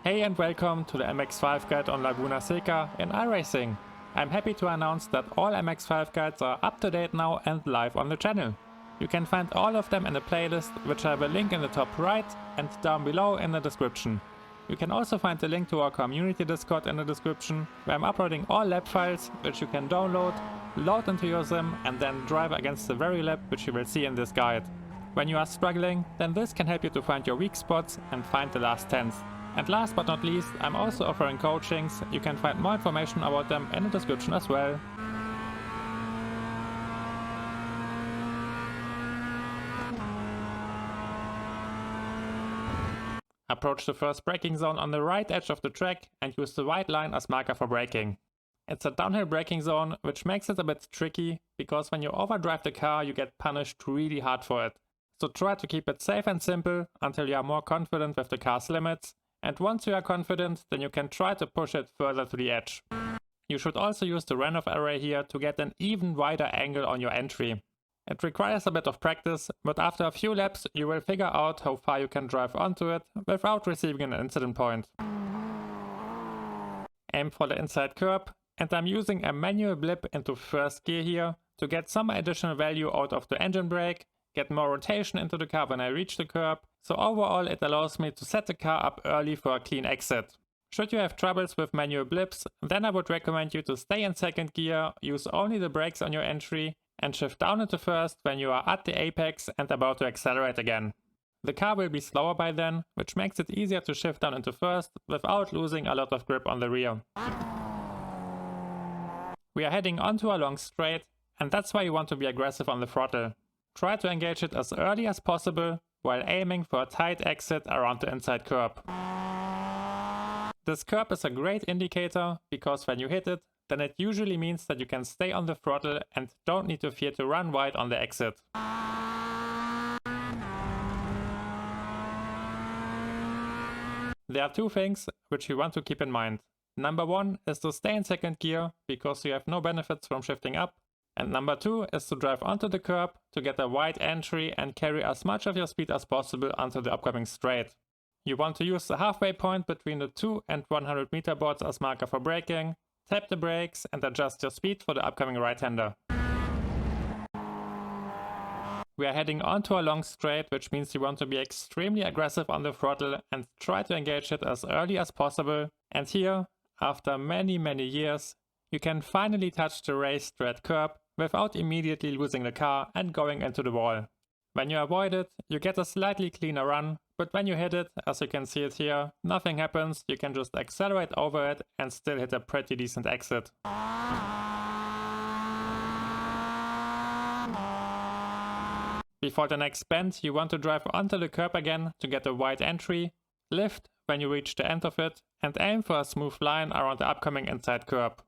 Hey and welcome to the MX-5 guide on Laguna Seca in iRacing. I'm happy to announce that all MX-5 guides are up to date now and live on the channel. You can find all of them in a playlist, which I will link in the top right and down below in the description. You can also find the link to our community Discord in the description, where I'm uploading all lap files which you can download, load into your sim and then drive against the very lap which you will see in this guide. When you are struggling, then this can help you to find your weak spots and find the last tenths. And last but not least, I'm also offering coachings. You can find more information about them in the description as well. Approach the first braking zone on the right edge of the track and use the white line as marker for braking. It's a downhill braking zone, which makes it a bit tricky, because when you overdrive the car you get punished really hard for it. So try to keep it safe and simple until you are more confident with the car's limits, and once you are confident, then you can try to push it further to the edge. You should also use the runoff array here to get an even wider angle on your entry. It requires a bit of practice, but after a few laps you will figure out how far you can drive onto it without receiving an incident point. Aim for the inside curb, and I'm using a manual blip into first gear here to get some additional value out of the engine brake, get more rotation into the car when I reach the curb, so overall it allows me to set the car up early for a clean exit. Should you have troubles with manual blips, then I would recommend you to stay in second gear, use only the brakes on your entry, and shift down into first when you are at the apex and about to accelerate again. The car will be slower by then, which makes it easier to shift down into first without losing a lot of grip on the rear. We are heading onto a long straight, and that's why you want to be aggressive on the throttle. Try to engage it as early as possible while aiming for a tight exit around the inside curb. This curb is a great indicator, because when you hit it, then it usually means that you can stay on the throttle and don't need to fear to run wide on the exit. There are two things which you want to keep in mind. Number one is to stay in second gear, because you have no benefits from shifting up. And number two is to drive onto the curb to get a wide entry and carry as much of your speed as possible onto the upcoming straight. You want to use the halfway point between the 2 and 100 meter boards as marker for braking, tap the brakes and adjust your speed for the upcoming right-hander. We are heading onto a long straight, which means you want to be extremely aggressive on the throttle and try to engage it as early as possible. And here, after many years, you can finally touch the raised red curb without immediately losing the car and going into the wall. When you avoid it, you get a slightly cleaner run, but when you hit it, as you can see it here, nothing happens. You can just accelerate over it and still hit a pretty decent exit. Before the next bend, you want to drive onto the curb again to get a wide entry, lift when you reach the end of it, and aim for a smooth line around the upcoming inside curb.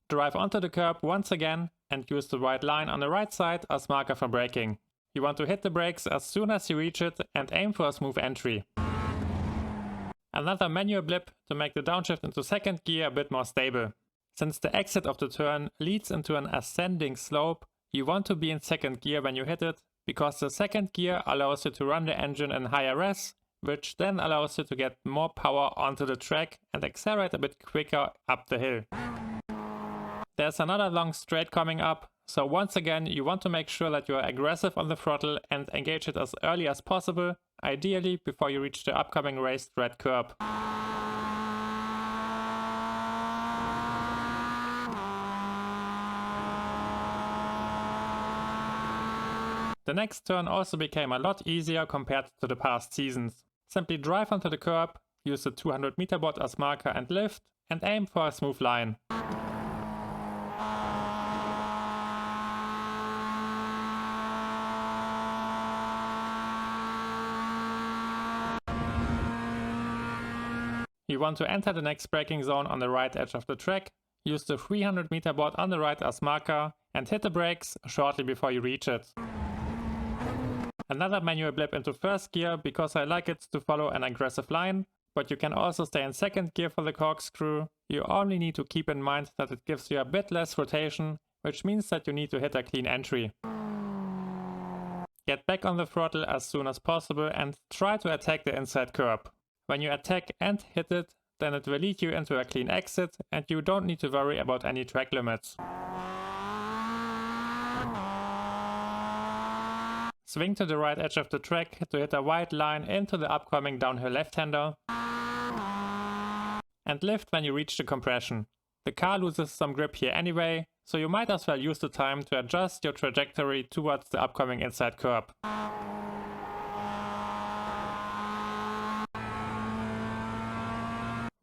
Drive onto the curb once again and use the white line on the right side as marker for braking. You want to hit the brakes as soon as you reach it and aim for a smooth entry. Another manual blip to make the downshift into second gear a bit more stable. Since the exit of the turn leads into an ascending slope, you want to be in second gear when you hit it, because the second gear allows you to run the engine in higher res, which then allows you to get more power onto the track and accelerate a bit quicker up the hill. There's another long straight coming up, so once again you want to make sure that you are aggressive on the throttle and engage it as early as possible, ideally before you reach the upcoming raised red curb. The next turn also became a lot easier compared to the past seasons. Simply drive onto the curb, use the 200 meter board as marker and lift, and aim for a smooth line. You want to enter the next braking zone on the right edge of the track, use the 300 meter board on the right as marker, and hit the brakes shortly before you reach it. Another manual blip into first gear, because I like it to follow an aggressive line, but you can also stay in second gear for the corkscrew. You only need to keep in mind that it gives you a bit less rotation, which means that you need to hit a clean entry. Get back on the throttle as soon as possible and try to attack the inside curb. When you attack and hit it, then it will lead you into a clean exit and you don't need to worry about any track limits. Swing to the right edge of the track to hit a wide line into the upcoming downhill left-hander. And lift when you reach the compression. The car loses some grip here anyway, so you might as well use the time to adjust your trajectory towards the upcoming inside curb.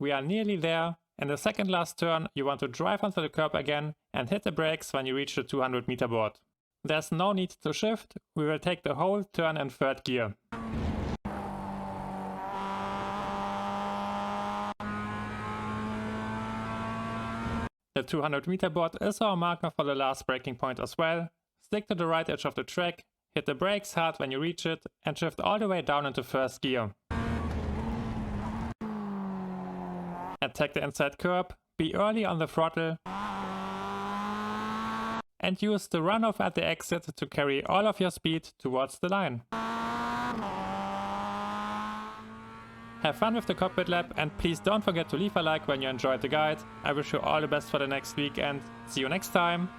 We are nearly there. In the second last turn, you want to drive onto the curb again and hit the brakes when you reach the 200 meter board. There's no need to shift, we will take the whole turn in third gear. The 200 meter board is our marker for the last braking point as well. Stick to the right edge of the track, hit the brakes hard when you reach it and shift all the way down into first gear. Attack the inside curb, be early on the throttle and use the runoff at the exit to carry all of your speed towards the line. Have fun with the cockpit lap and please don't forget to leave a like when you enjoyed the guide. I wish you all the best for the next week and see you next time!